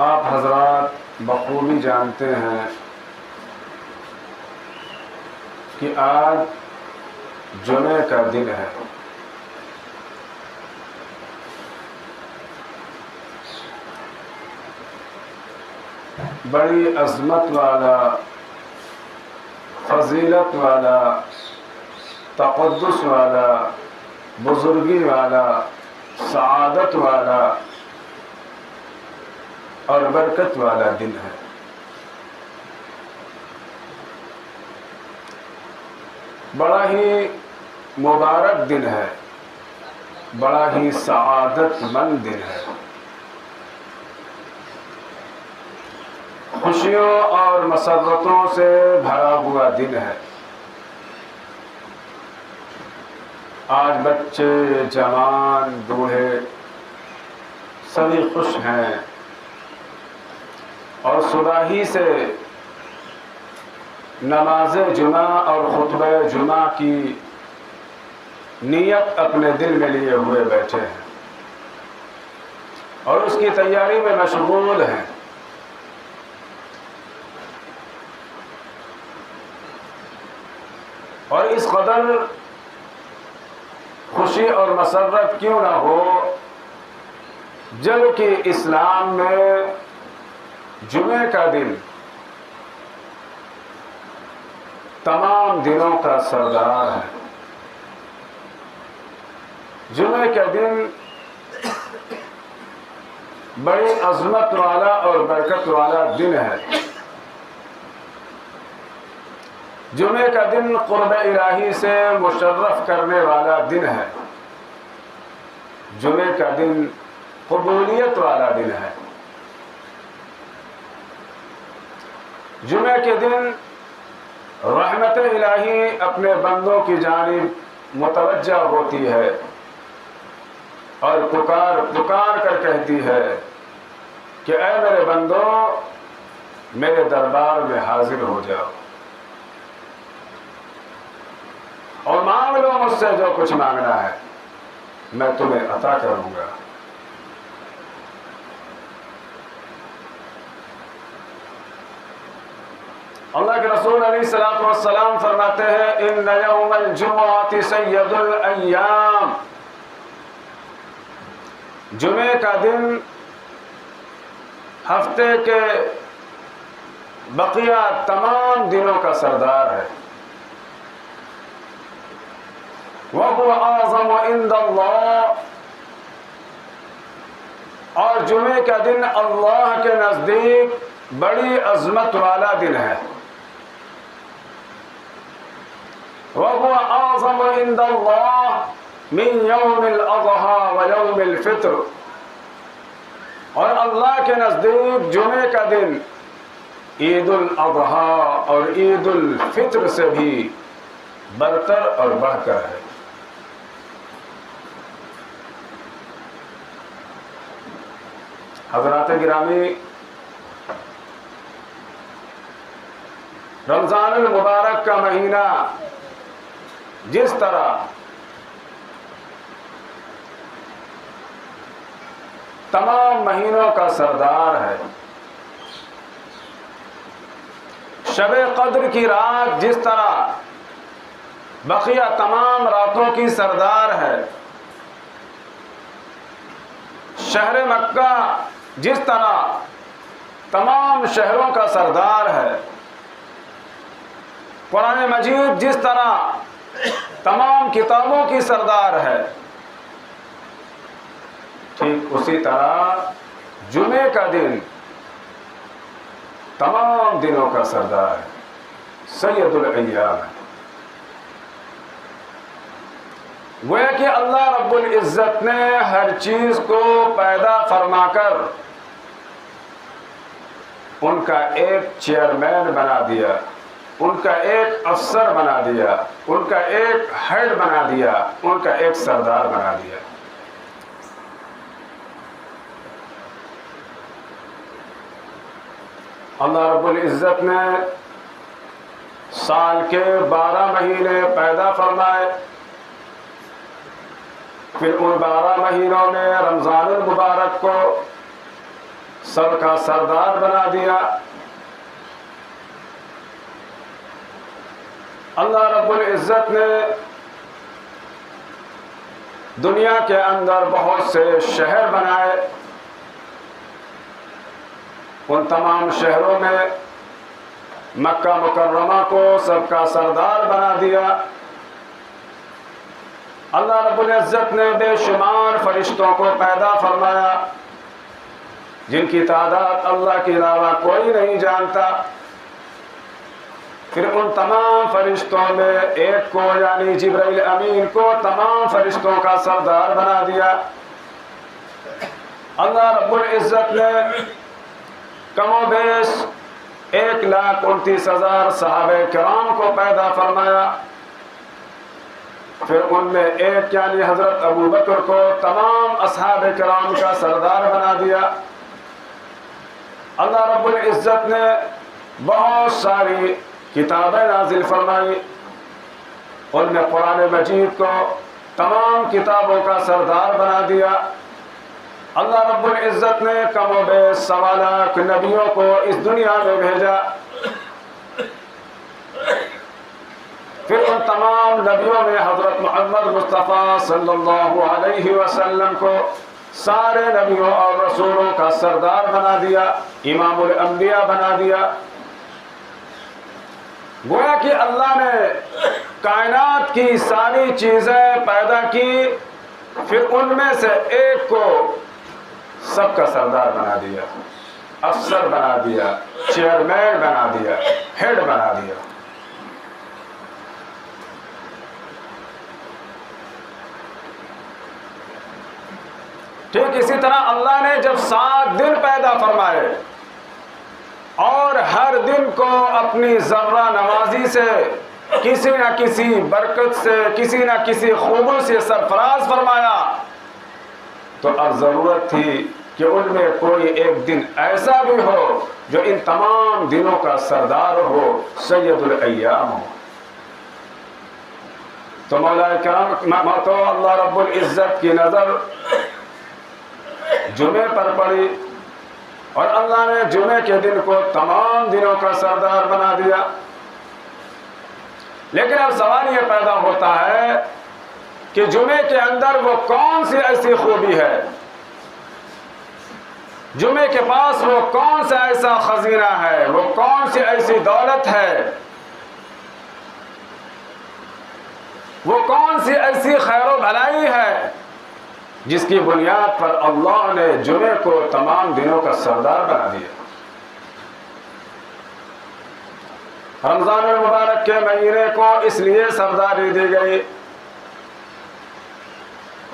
آپ حضرات بخوبی جانتے ہیں کہ آج جمعے کا دن ہے۔ بڑی عظمت والا، فضیلت والا، تقدس والا، بزرگی والا، سعادت والا اور برکت والا دن ہے۔ بڑا ہی مبارک دن ہے، بڑا ہی سعادت مند دن ہے، خوشیوں اور مسرتوں سے بھرا ہوا دن ہے۔ آج بچے، جوان، بوڑھے سبھی خوش ہیں اور صبح ہی سے نماز جمعہ اور خطبہ جمعہ کی نیت اپنے دل میں لیے ہوئے بیٹھے ہیں اور اس کی تیاری میں مشغول ہیں۔ اور اس قدر خوشی اور مسرت کیوں نہ ہو جبکہ اسلام میں جمعے کا دن تمام دنوں کا سردار ہے۔ جمعے کا دن بڑی عظمت والا اور برکت والا دن ہے۔ جمعے کا دن قرب الہی سے مشرف کرنے والا دن ہے۔ جمعے کا دن قبولیت والا دن ہے۔ جمعے کے دن رحمت الہی اپنے بندوں کی جانب متوجہ ہوتی ہے اور پکار کر کہتی ہے کہ اے میرے بندو، میرے دربار میں حاضر ہو جاؤ اور مانگ لو مجھ سے جو کچھ مانگنا ہے، میں تمہیں عطا کروں گا۔ اللہ کے رسول علیہ الصلوۃ والسلام فرماتے ہیں ان یوم الجمعۃ سید الایام، جمعے کا دن ہفتے کے بقیہ تمام دنوں کا سردار ہے۔ وَهُوَ أَعْظَمُ عِندَ اللَّهِ، اور جمعے کا دن اللہ کے نزدیک بڑی عظمت والا دن ہے۔ وَهُوَ أَعْظَمُ عِندَ اللَّهِ مِنْ يَوْمِ الْأَضْحَى وَيَوْمِ الْفِطْرِ، اور اللہ کے نزدیک جمعے کا دن عید الاضحیٰ اور عید الفطر سے بھی برتر اور بڑھ کر ہے۔ حضرات گرامی، رمضان المبارک کا مہینہ جس طرح تمام مہینوں کا سردار ہے، شب قدر کی رات جس طرح بقیہ تمام راتوں کی سردار ہے، شہر مکہ جس طرح تمام شہروں کا سردار ہے، قرآن مجید جس طرح تمام کتابوں کی سردار ہے، ٹھیک اسی طرح جمعے کا دن تمام دنوں کا سردار ہے، سید الایام ہے۔ گویا کہ اللہ رب العزت نے ہر چیز کو پیدا فرما کر ان کا ایک چیئرمین بنا دیا، ان کا ایک افسر بنا دیا، ان کا ایک ہیڈ بنا دیا، ان کا ایک سردار بنا دیا۔ اللہ رب العزت نے سال کے 12 مہینے پیدا فرمائے، پھر ان 12 مہینوں میں رمضان المبارک کو سب کا سردار بنا دیا۔ اللہ رب العزت نے دنیا کے اندر بہت سے شہر بنائے، ان تمام شہروں میں مکہ مکرمہ کو سب کا سردار بنا دیا۔ اللہ رب العزت نے بے شمار فرشتوں کو پیدا فرمایا جن کی تعداد اللہ کے علاوہ کوئی نہیں جانتا۔ پھر ان تمام فرشتوں میں ایک کو یعنی جبرائیل امین کو تمام فرشتوں کا سردار بنا دیا۔ اللہ رب العزت نے کم و بیش 1,29,000 صحابہ کرام کو پیدا فرمایا۔ پھر ان میں ایک یعنی حضرت ابو بکر کو تمام اصحاب کرام کا سردار بنا دیا۔ اللہ رب العزت نے بہت ساری کتابیں نازل فرمائی، ان میں قرآن مجید کو تمام کتابوں کا سردار بنا دیا۔ اللہ رب العزت نے کم و بیش 1.25 لاکھ نبیوں کو اس دنیا میں بھیجا۔ پھر ان تمام نبیوں میں حضرت محمد مصطفیٰ صلی اللہ علیہ وسلم کو سارے نبیوں اور رسولوں کا سردار بنا دیا، امام الانبیاء بنا دیا۔ گویا کہ اللہ نے کائنات کی ساری چیزیں پیدا کی، پھر ان میں سے ایک کو سب کا سردار بنا دیا، افسر بنا دیا، چیئرمین بنا دیا، ہیڈ بنا دیا۔ ٹھیک اسی طرح اللہ نے جب 7 دن پیدا فرمائے اور ہر دن کو اپنی ذرہ نوازی سے کسی نہ کسی برکت سے کسی نہ کسی خوبی سے سرفراز فرمایا، تو اب ضرورت تھی کہ ان میں کوئی ایک دن ایسا بھی ہو جو ان تمام دنوں کا سردار ہو، سید الایام ہو۔ تو مولا کرام تو اللہ رب العزت کی نظر جمعے پر پڑی اور اللہ نے جمعے کے دن کو تمام دنوں کا سردار بنا دیا۔ لیکن اب سوال یہ پیدا ہوتا ہے کہ جمعے کے اندر وہ کون سی ایسی خوبی ہے، جمعے کے پاس وہ کون سا ایسا خزینہ ہے، وہ کون سی ایسی دولت ہے، وہ کون سی ایسی خیر و بھلائی ہے جس کی بنیاد پر اللہ نے جمعے کو تمام دنوں کا سردار بنا دیا۔ رمضان المبارک کے مہینے کو اس لیے سرداری دی گئی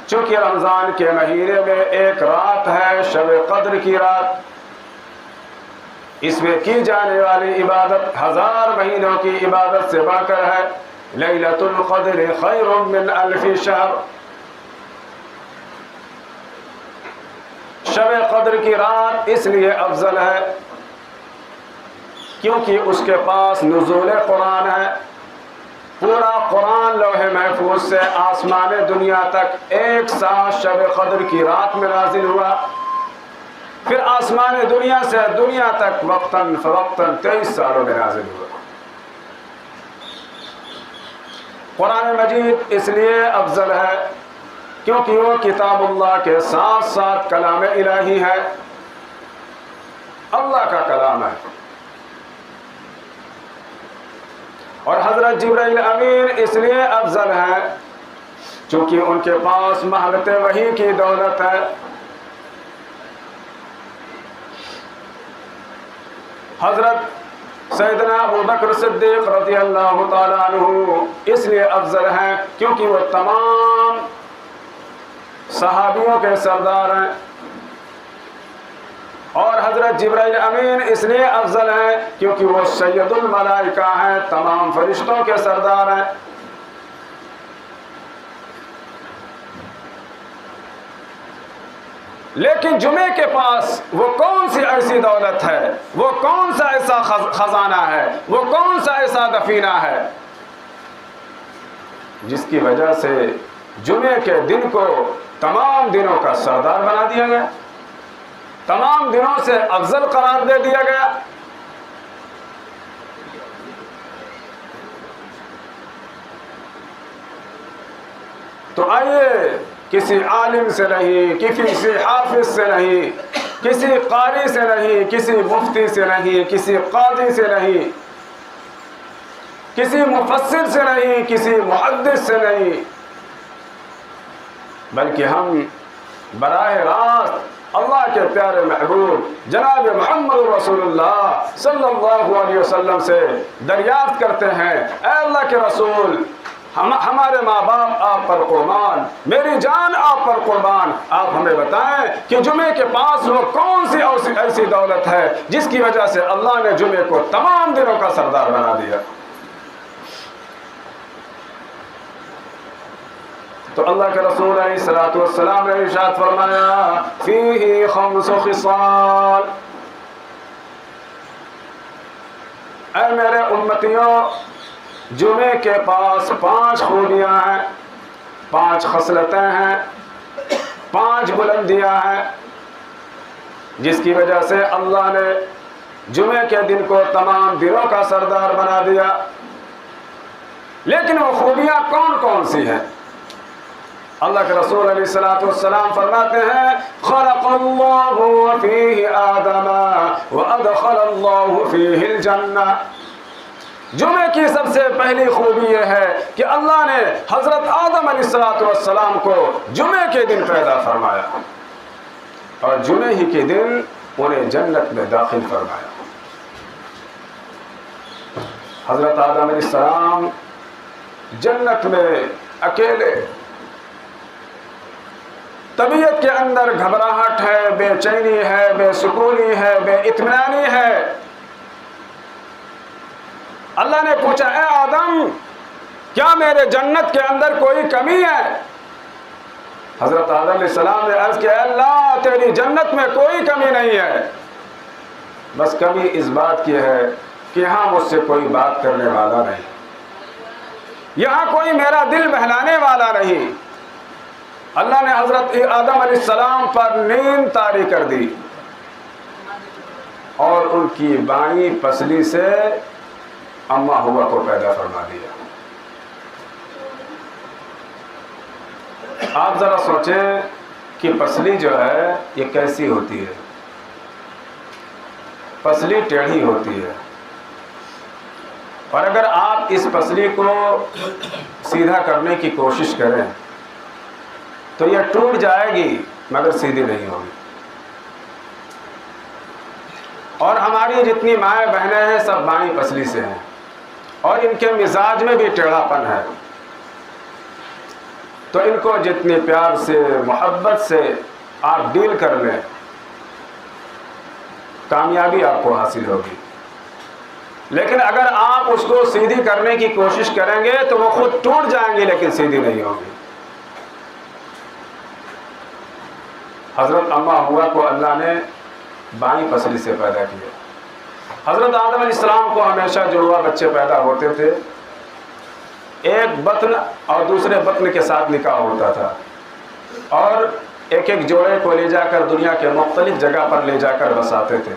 چونکہ رمضان کے مہینے میں ایک رات ہے شب قدر کی رات، اس میں کی جانے والی عبادت 1000 مہینوں کی عبادت سے بڑھ کر ہے۔ لیلۃ القدر خیر من 1000 شہر، شب قدر کی رات اس لیے افضل ہے کیونکہ اس کے پاس نزول قرآن ہے۔ پورا قرآن لوح محفوظ سے آسمان دنیا تک ایک ساتھ شب قدر کی رات میں نازل ہوا، پھر آسمان دنیا سے دنیا تک وقتاً فوقتاً 23 سالوں میں نازل ہوا۔ قرآن مجید اس لیے افضل ہے کیونکہ وہ کتاب اللہ کے ساتھ ساتھ کلام الہی ہے، اللہ کا کلام ہے۔ اور حضرت جبرائیل امین اس لیے افضل ہے چونکہ ان کے پاس مہلت وحی کی دولت ہے۔ حضرت سیدنا ابو بکر صدیق رضی اللہ تعالیٰ عنہ اس لیے افضل ہیں کیونکہ وہ تمام صحابیوں کے سردار ہیں، اور حضرت جبرائیل امین اس لیے افضل ہیں کیونکہ وہ سید الملائکہ ہیں، تمام فرشتوں کے سردار ہیں۔ لیکن جمعے کے پاس وہ کون سی ایسی دولت ہے، وہ کون سا ایسا خزانہ ہے، وہ کون سا ایسا دفینہ ہے جس کی وجہ سے جمعے کے دن کو تمام دنوں کا سردار بنا دیا گیا۔ تمام دنوں سے افضل قرار دے دیا گیا. تو آئیے کسی عالم سے نہیں, کسی حافظ سے نہیں, کسی قاری سے نہیں, کسی مفتی سے نہیں, کسی قاضی سے نہیں, کسی مفسر سے نہیں, کسی محدث سے نہیں, بلکہ ہم براہ راست اللہ کے پیارے محبوب جناب محمد رسول اللہ صلی اللہ علیہ وسلم سے دریافت کرتے ہیں, اے اللہ کے رسول, ہمارے ماں باپ آپ پر قربان, میری جان آپ پر قربان, آپ ہمیں بتائیں کہ جمعے کے پاس وہ کون سی ایسی دولت ہے جس کی وجہ سے اللہ نے جمعے کو تمام دنوں کا سردار بنا دیا. تو اللہ کے رسول علیہ الصلوۃ والسلام نے ارشاد فرمایا, فیہ خمس خصال, اے میرے امتیوں, جمعے کے پاس 5 خوبیاں ہیں, 5 خصلتیں ہیں, 5 بلندیاں ہیں, جس کی وجہ سے اللہ نے جمعے کے دن کو تمام دنوں کا سردار بنا دیا. لیکن وہ خوبیاں کون کون سی ہیں؟ اللہ کے رسول علیہ الصلوۃ والسلام فرماتے ہیں, خلق اللہ فیہ آدم وادخل اللہ فیہ الجنہ. جمعے کی سب سے پہلی خوبی یہ ہے کہ اللہ نے حضرت آدم علیہ الصلوۃ والسلام کو جمعے کے دن پیدا فرمایا اور جمعے ہی کے دن انہیں جنت میں داخل فرمایا. حضرت آدم علیہ السلام جنت میں اکیلے, طبیعت کے اندر گھبراہٹ ہے, بے چینی ہے, بے سکونی ہے, بے اطمینانی ہے. اللہ نے پوچھا, اے آدم, کیا میرے جنت کے اندر کوئی کمی ہے؟ حضرت آدم علیہ السلام نے عرض کیا, اللہ تیری جنت میں کوئی کمی نہیں ہے, بس کمی اس بات کی ہے کہ یہاں مجھ سے کوئی بات کرنے والا نہیں, یہاں کوئی میرا دل بہلانے والا نہیں. اللہ نے حضرت آدم علیہ السلام پر نیند طاری کر دی اور ان کی بائیں پسلی سے اما ہوا کو پیدا فرما دیا. آپ ذرا سوچیں کہ پسلی جو ہے یہ کیسی ہوتی ہے. پسلی ٹیڑھی ہوتی ہے, اور اگر آپ اس پسلی کو سیدھا کرنے کی کوشش کریں تو یہ ٹوٹ جائے گی مگر سیدھی نہیں ہوگی. اور ہماری جتنی مائیں بہنیں ہیں سب بائیں پسلی سے ہیں, اور ان کے مزاج میں بھی ٹیڑھا پن ہے. تو ان کو جتنی پیار سے, محبت سے آپ ڈیل کر لیں, کامیابی آپ کو حاصل ہوگی. لیکن اگر آپ اس کو سیدھی کرنے کی کوشش کریں گے تو وہ خود ٹوٹ جائیں گے لیکن سیدھی نہیں ہوگی. حضرت اما ہوا کو اللہ نے بائیں پسلی سے پیدا کیا. حضرت آدم علیہ السلام کو ہمیشہ جڑواں بچے پیدا ہوتے تھے, ایک بطن اور دوسرے بطن کے ساتھ نکاح ہوتا تھا, اور ایک ایک جوڑے کو لے جا کر دنیا کے مختلف جگہ پر لے جا کر بساتے تھے.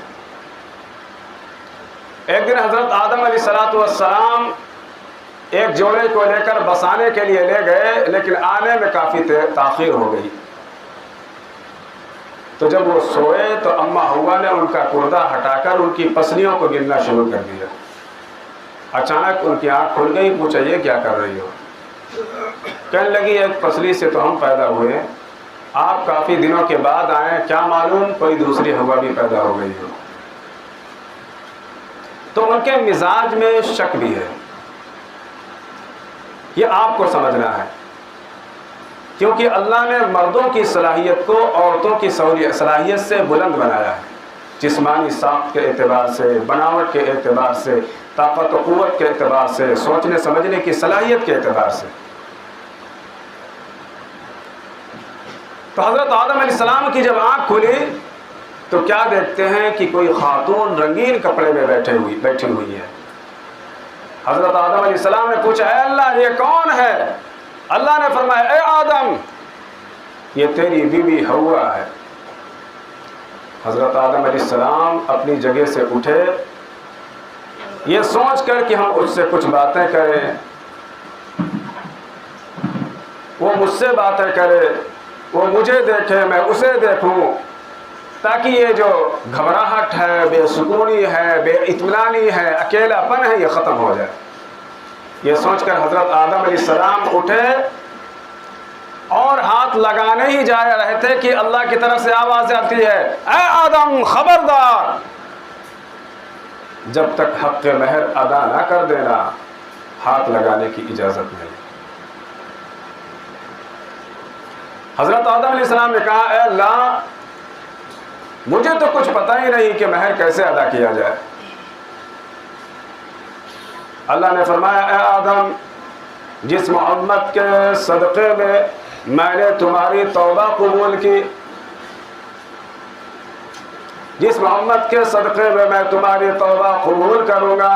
ایک دن حضرت آدم علیہ الصلوۃ والسلام ایک جوڑے کو لے کر بسانے کے لیے لے گئے, لیکن آنے میں کافی تاخیر ہو گئی. تو جب وہ سوئے تو اما ہوا نے ان کا پردہ ہٹا کر ان کی پسلیوں کو گننا شروع کر دیا. اچانک ان کی آنکھ کھل گئی, پوچھا یہ کیا کر رہی ہو؟ کہنے لگی ایک پسلی سے تو ہم پیدا ہوئے, آپ کافی دنوں کے بعد آئے, کیا معلوم کوئی دوسری ہوا بھی پیدا ہو گئی ہو. تو ان کے مزاج میں شک بھی ہے, یہ آپ کو سمجھنا ہے, کیونکہ اللہ نے مردوں کی صلاحیت کو عورتوں کی صلاحیت سے بلند بنایا ہے. جسمانی ساخت کے اعتبار سے, بناوٹ کے اعتبار سے, طاقت و قوت کے اعتبار سے, سوچنے سمجھنے کی صلاحیت کے اعتبار سے. تو حضرت آدم علیہ السلام کی جب آنکھ کھلی تو کیا دیکھتے ہیں کہ کوئی خاتون رنگین کپڑے میں بیٹھی ہوئی ہے. حضرت آدم علیہ السلام نے پوچھا, اے اللہ یہ کون ہے؟ اللہ نے فرمایا, اے آدم یہ تیری بیوی ہوا ہے. حضرت آدم علیہ السلام اپنی جگہ سے اٹھے یہ سوچ کر کہ ہم اس سے کچھ باتیں کریں، وہ مجھ سے باتیں کرے، وہ مجھے دیکھے میں اسے دیکھوں، تاکہ یہ جو گھبراہٹ ہے، بے سکونی ہے، بے اطمینانی ہے، اکیلا پن ہے، یہ ختم ہو جائے۔ یہ سوچ کر حضرت آدم علیہ السلام اٹھے اور ہاتھ لگانے ہی جا رہے تھے کہ اللہ کی طرف سے آواز آتی ہے، اے آدم خبردار، جب تک حق مہر ادا نہ کر دینا ہاتھ لگانے کی اجازت نہیں۔ حضرت آدم علیہ السلام نے کہا، اے اللہ مجھے تو کچھ پتہ ہی نہیں کہ مہر کیسے ادا کیا جائے۔ اللہ نے فرمایا، اے آدم جس محمد کے صدقے میں نے تمہاری توبہ قبول کی، جس محمد کے صدقے میں تمہاری توبہ قبول کروں گا،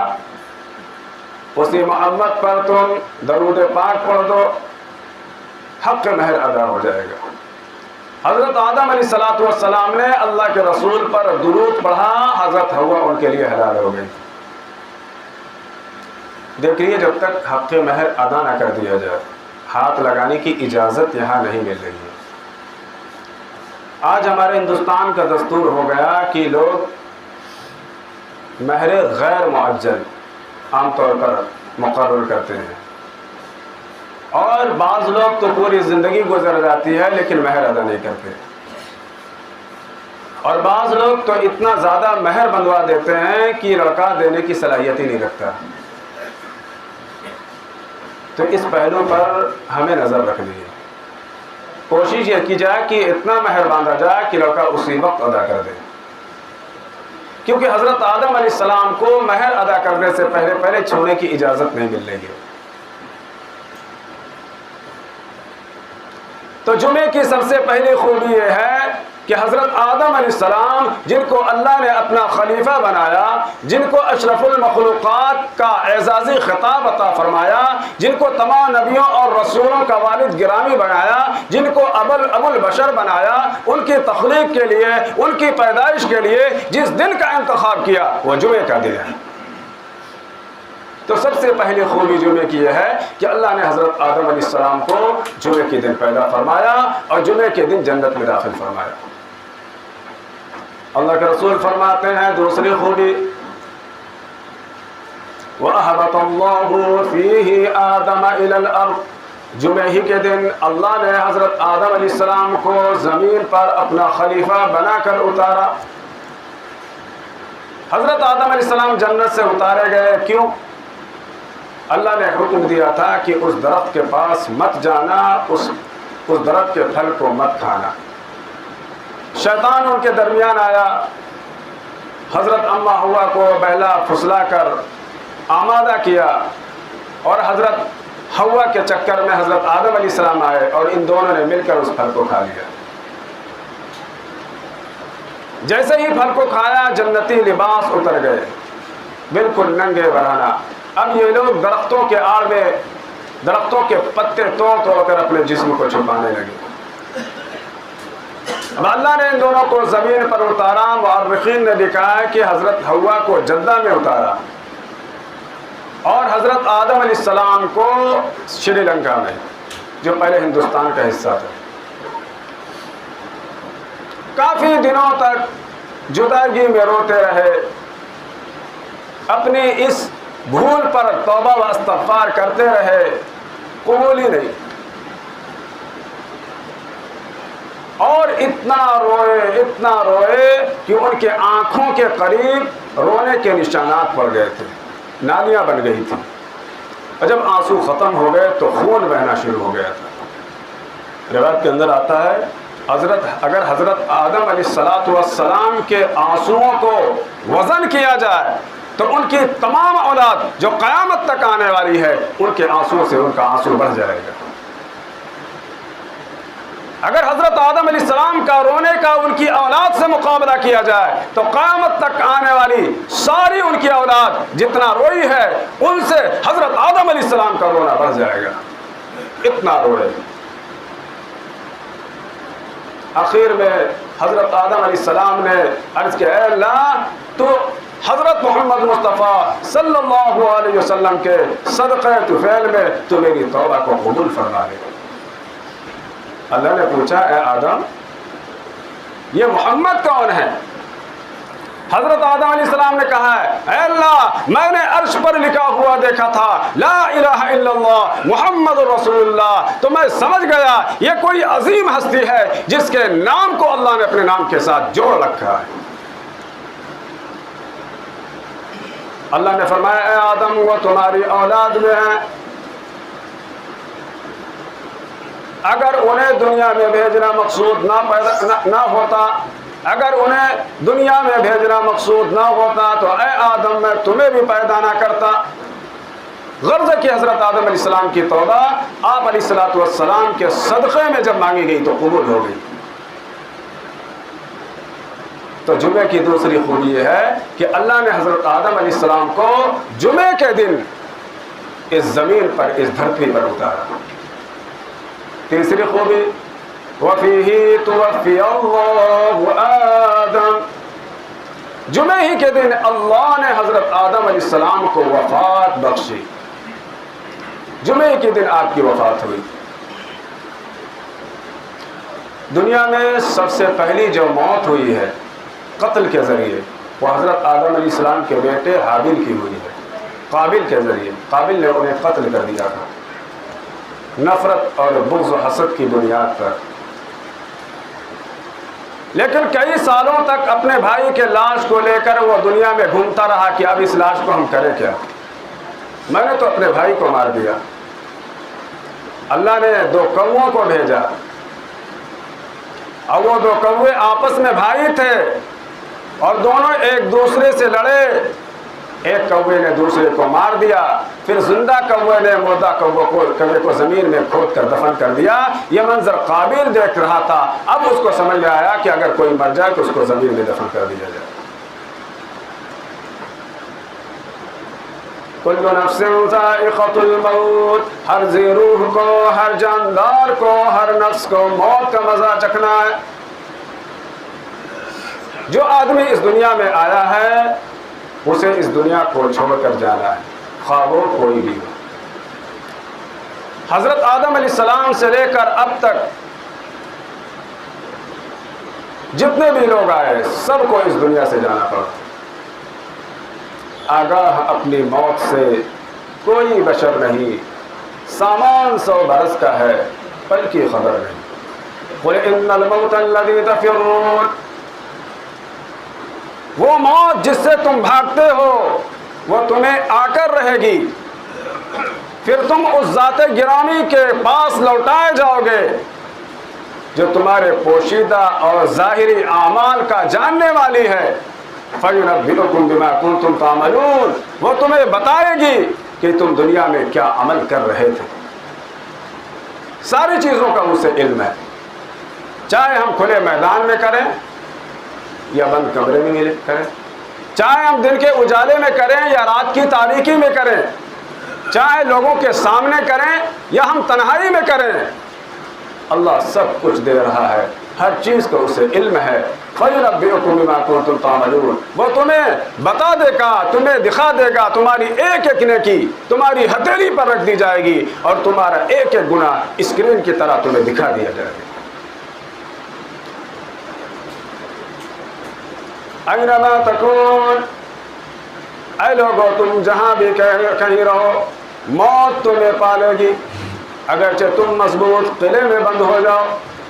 اسی محمد پر تم درود پاک پڑھ دو، حق مہر ادا ہو جائے گا۔ حضرت آدم علیہ السلام نے اللہ کے رسول پر درود پڑھا، حضرت حوا ان کے لیے حلال ہو گئی۔ دیکھیے جب تک حق مہر ادا نہ کر دیا جائے ہاتھ لگانے کی اجازت یہاں نہیں مل رہی ہے۔ آج ہمارے ہندوستان کا دستور ہو گیا کہ لوگ مہر غیر معجل عام طور پر مقرر کرتے ہیں، اور بعض لوگ تو پوری زندگی گزر جاتی ہے لیکن مہر ادا نہیں کرتے، اور بعض لوگ تو اتنا زیادہ مہر بندوا دیتے ہیں کہ لڑکا دینے کی صلاحیت ہی نہیں رکھتا۔ تو اس پہلو پر ہمیں نظر رکھنی ہے، کوشش یہ کی جائے کہ اتنا مہر باندھا جائے کہ لڑکا اسی وقت ادا کر دے، کیونکہ حضرت آدم علیہ السلام کو مہر ادا کرنے سے پہلے چھوڑنے کی اجازت نہیں مل رہی ہے۔ تو جمعے کی سب سے پہلی خوبی یہ ہے کہ حضرت آدم علیہ السلام جن کو اللہ نے اپنا خلیفہ بنایا، جن کو اشرف المخلوقات کا اعزازی خطاب عطا فرمایا، جن کو تمام نبیوں اور رسولوں کا والد گرامی بنایا، جن کو ابو البشر بنایا، ان کی تخلیق کے لیے، ان کی پیدائش کے لیے جس دن کا انتخاب کیا وہ جمعے کا دن ہے۔ تو سب سے پہلی خوبی جمعے کی یہ ہے کہ اللہ نے حضرت آدم علیہ السلام کو جمعے کے دن پیدا فرمایا اور جمعے کے دن جنت میں داخل فرمایا۔ اللہ کے رسول فرماتے ہیں دوسری خوبی، وَأَهْبَطَ اللَّهُ فِيهِ آدَمَ إِلَى الْأَرْضِ، جمعے ہی کے دن اللہ نے حضرت آدم علیہ السلام کو زمین پر اپنا خلیفہ بنا کر اتارا۔ حضرت آدم علیہ السلام جنت سے اتارے گئے، کیوں؟ اللہ نے حکم دیا تھا کہ اس درخت کے پاس مت جانا، اس درخت کے پھل کو مت کھانا۔ شیطان ان کے درمیان آیا، حضرت اما حوا کو بہلا پھسلا کر آمادہ کیا، اور حضرت حوا کے چکر میں حضرت آدم علیہ السلام آئے اور ان دونوں نے مل کر اس پھل کو کھا لیا۔ جیسے ہی پھل کو کھایا جنتی لباس اتر گئے، بالکل ننگے برہنہ۔ اب یہ لوگ درختوں کے آڑ میں درختوں کے پتے توڑ کر اپنے جسم کو چھپانے لگے۔ اب اللہ نے ان دونوں کو زمین پر اتارا۔ مورخین نے لکھا ہے کہ حضرت حوا کو جدہ میں اتارا اور حضرت آدم علیہ السلام کو شری لنکا میں، جو پہلے ہندوستان کا حصہ تھا۔ کافی دنوں تک جدائی میں روتے رہے، اپنی اس بھول پر توبہ و استغفار کرتے رہے، قبول ہی نہیں، اور اتنا روئے کہ ان کے آنکھوں کے قریب رونے کے نشانات پڑ گئے تھے، نالیاں بن گئی تھیں، اور جب آنسو ختم ہو گئے تو خون بہنا شروع ہو گیا تھا۔ روایت کے اندر آتا ہے اگر حضرت آدم علیہ السلام کے آنسوؤں کو وزن کیا جائے تو ان کی تمام اولاد جو قیامت تک آنے والی ہے ان کے آنسوؤں سے ان کا آنسو بڑھ جائے گا۔ اگر حضرت آدم علیہ السلام کا رونے کا ان کی اولاد سے مقابلہ کیا جائے تو قیامت تک آنے والی ساری ان کی اولاد جتنا روئی ہے ان سے حضرت آدم علیہ السلام کا رونا بڑھ جائے گا، اتنا روئے۔ آخر میں حضرت آدم علیہ السلام نے عرض کیا، اے اللہ تو حضرت محمد مصطفیٰ صلی اللہ علیہ وسلم کے صدقہ طفیل میں تو میری توبہ کو قبول فرما لے۔ اللہ نے پوچھا، اے آدم یہ محمد کون ہے؟ حضرت آدم علیہ السلام نے کہا ہے، اے اللہ میں نے عرش پر لکھا ہوا دیکھا تھا لا الہ الا اللہ محمد رسول اللہ، تو میں سمجھ گیا یہ کوئی عظیم ہستی ہے جس کے نام کو اللہ نے اپنے نام کے ساتھ جوڑ رکھا ہے۔ اللہ نے فرمایا، اے آدم وہ تمہاری اولاد میں ہیں، اگر انہیں دنیا میں بھیجنا مقصود نہ ہوتا، اگر انہیں دنیا میں بھیجنا مقصود نہ ہوتا تو اے آدم میں تمہیں بھی پیدا نہ کرتا۔ غرض کہ حضرت آدم علیہ السلام کی توبہ آپ علیہ السلام کے صدقے میں جب مانگی گئی تو قبول ہو گئی۔ تو جمعے کی دوسری خوبی یہ ہے کہ اللہ نے حضرت آدم علیہ السلام کو جمعے کے دن اس زمین پر، اس دھرتی پر اتارا۔ تیسری خوبی، وَفِيهِ تُوَفِّيَ اللَّهُ آدَمَ، جمعے ہی کے دن اللہ نے حضرت آدم علیہ السلام کو وفات بخشی، جمعے کے دن آپ کی وفات ہوئی۔ دنیا میں سب سے پہلی جو موت ہوئی ہے قتل کے ذریعے وہ حضرت آدم علیہ السلام کے بیٹے حابیل کی ہوئی ہے، قابل کے ذریعے۔ قابل نے انہیں قتل کر دیا تھا نفرت اور بغض و حسد کی بنیاد پر، لیکن کئی سالوں تک اپنے بھائی کے لاش کو لے کر وہ دنیا میں گھومتا رہا کہ اب اس لاش کو ہم کریں کیا، میں نے تو اپنے بھائی کو مار دیا۔ اللہ نے 2 کووں کو بھیجا، اور وہ 2 کوے آپس میں بھائی تھے اور دونوں ایک دوسرے سے لڑے، ایک کوے نے دوسرے کو مار دیا، پھر زندہ کوے نے مردہ کوے کو زمین میں کھود کر دفن کر دیا۔ یہ منظر قابل دیکھ رہا تھا، اب اس کو سمجھ میں آیا کہ اگر کوئی مر جائے تو اس کو زمین میں دفن کر دیا جائے۔ کل نفس ذائقۃ الموت، ہر ذی روح کو، ہر جاندار کو، ہر نفس کو موت کا مزہ چکھنا ہے۔ جو آدمی اس دنیا میں آیا ہے اسے اس دنیا کو چھوڑ کر جانا ہے، خواہ وہ کوئی بھی ہو۔ حضرت آدم علیہ السلام سے لے کر اب تک جتنے بھی لوگ آئے سب کو اس دنیا سے جانا پڑا۔ آگاہ اپنی موت سے کوئی بشر نہیں، سامان 100 برس کا ہے، پل کی خبر نہیں۔ قل ان الموت الذی تفرون، وہ موت جس سے تم بھاگتے ہو وہ تمہیں آ کر رہے گی، پھر تم اس ذات گرامی کے پاس لوٹائے جاؤ گے جو تمہارے پوشیدہ اور ظاہری اعمال کا جاننے والی ہے۔ فَيُنَبِّئُكُم بِمَا كُنتُمْ تَعْمَلُونَ، وہ تمہیں بتائے گی کہ تم دنیا میں کیا عمل کر رہے تھے۔ ساری چیزوں کا اسے علم ہے، چاہے ہم کھلے میدان میں کریں یا بند کمرے میں کریں، چاہے ہم دن کے اجالے میں کریں یا رات کی تاریکی میں کریں، چاہے لوگوں کے سامنے کریں یا ہم تنہائی میں کریں، اللہ سب کچھ دے رہا ہے، ہر چیز کا اسے علم ہے۔ فَيُنَبِّئُكُم بِمَا كُنتُمْ تَعْمَلُونَ، وہ تمہیں بتا دے گا، تمہیں دکھا دے گا، تمہاری ایک ایک نیکی تمہاری ہتھیلی پر رکھ دی جائے گی اور تمہارا ایک ایک گناہ اسکرین کی طرح تمہیں دکھا دیا جائے گا۔ اینما تکون، اے لوگو تم جہاں بھی کہیں رہو موت تمہیں پالے گی، اگرچہ تم مضبوط قلعے میں بند ہو جاؤ۔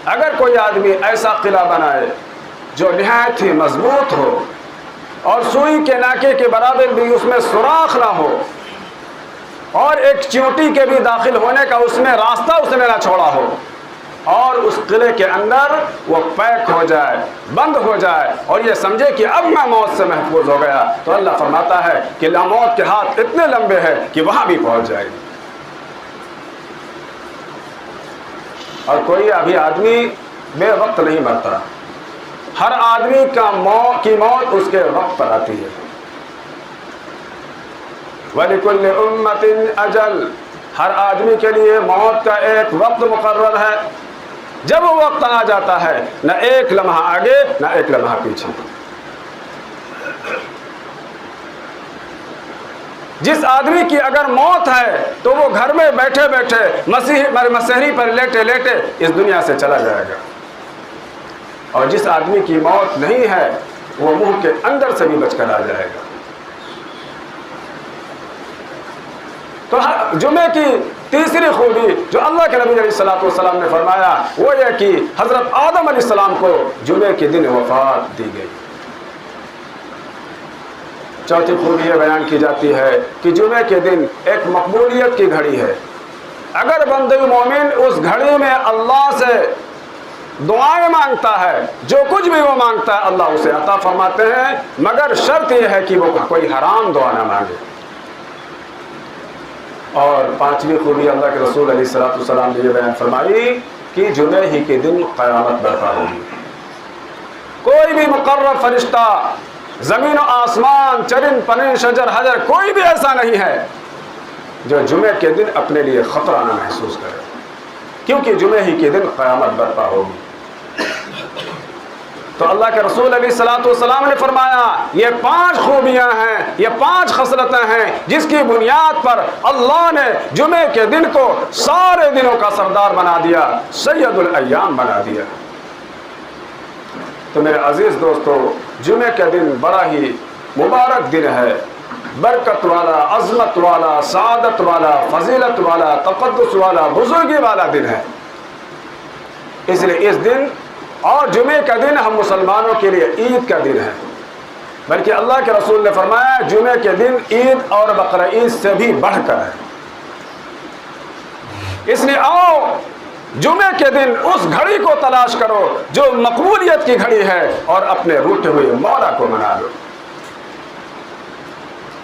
اگر کوئی آدمی ایسا قلعہ بنائے جو نہایت ہی مضبوط ہو اور سوئی کے ناکے کے برابر بھی اس میں سوراخ نہ ہو اور ایک چیونٹی کے بھی داخل ہونے کا اس میں راستہ اس نے نہ چھوڑا ہو، اور اس قلعے کے اندر وہ پیک ہو جائے، بند ہو جائے اور یہ سمجھے کہ اب میں موت سے محفوظ ہو گیا، تو اللہ فرماتا ہے کہ موت کے ہاتھ اتنے لمبے ہیں کہ وہاں بھی پہنچ جائے گی۔ اور کوئی ابھی آدمی بے وقت نہیں مرتا، ہر آدمی کی موت اس کے وقت پر آتی ہے۔ وَلِكُلِّ أُمَّةٍ أَجَلٌ، ہر آدمی کے لیے موت کا ایک وقت مقرر ہے۔ جب وہ وقت آ جاتا ہے نہ ایک لمحہ آگے نہ ایک لمحہ پیچھے. جس آدمی کی اگر موت ہے تو وہ گھر میں بیٹھے بیٹھے مسحری پر لیٹے لیٹے اس دنیا سے چلا جائے گا، اور جس آدمی کی موت نہیں ہے وہ منہ کے اندر سے بھی بچ کر آ جائے گا. تو جمعے کی تیسری خوبی جو اللہ کے نبی علیہ الصلوۃ والسلام نے فرمایا وہ یہ کہ حضرت آدم علیہ السلام کو جمعے کے دن وفات دی گئی. چوتھی خوبی یہ بیان کی جاتی ہے کہ جمعے کے دن ایک مقبولیت کی گھڑی ہے. اگر بندہ مومن اس گھڑی میں اللہ سے دعائیں مانگتا ہے، جو کچھ بھی وہ مانگتا ہے اللہ اسے عطا فرماتے ہیں، مگر شرط یہ ہے کہ وہ کوئی حرام دعا نہ مانگے. اور پانچویں خوبی اللہ کے رسول علیہ الصلوۃ والسلام نے یہ بیان فرمائی کہ جمعے ہی کے دن قیامت برپا ہوگی. کوئی بھی مقرب فرشتہ، زمین و آسمان، چرند پرند شجر حجر، کوئی بھی ایسا نہیں ہے جو جمعے کے دن اپنے لیے خطرہ نہ محسوس کرے، کیونکہ جمعے ہی کے دن قیامت برپا ہوگی. تو اللہ کے رسول علیہ الصلوۃ والسلام نے فرمایا یہ 5 خوبیاں ہیں، یہ 5 خصلتیں ہیں جس کی بنیاد پر اللہ نے جمعے کے دن کو سارے دنوں کا سردار بنا دیا، سید الایام بنا دیا. تو میرے عزیز دوستو، جمعے کا دن بڑا ہی مبارک دن ہے، برکت والا، عظمت والا، سعادت والا، فضیلت والا، تقدس والا، بزرگی والا دن ہے. اس لیے اس دن اور جمعے کا دن ہم مسلمانوں کے لیے عید کا دن ہے، بلکہ اللہ کے رسول نے فرمایا جمعے کے دن عید اور بقرہ عید سے بھی بڑھ کر ہے. اس لیے آؤ جمعے کے دن اس گھڑی کو تلاش کرو جو مقبولیت کی گھڑی ہے اور اپنے روٹے ہوئے مولا کو منا لو.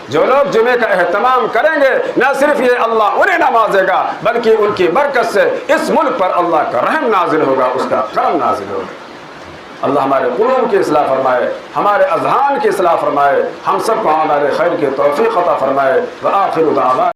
جو لوگ جمعے کا اہتمام کریں گے نہ صرف یہ اللہ انہیں نوازے گا بلکہ ان کی برکت سے اس ملک پر اللہ کا رحم نازل ہوگا، اس کا کرم نازل ہوگا. اللہ ہمارے قلوب کی اصلاح فرمائے، ہمارے اذہان کی اصلاح فرمائے، ہم سب کو ہمارے خیر کی توفیق عطا فرمائے. وآخر دعوانا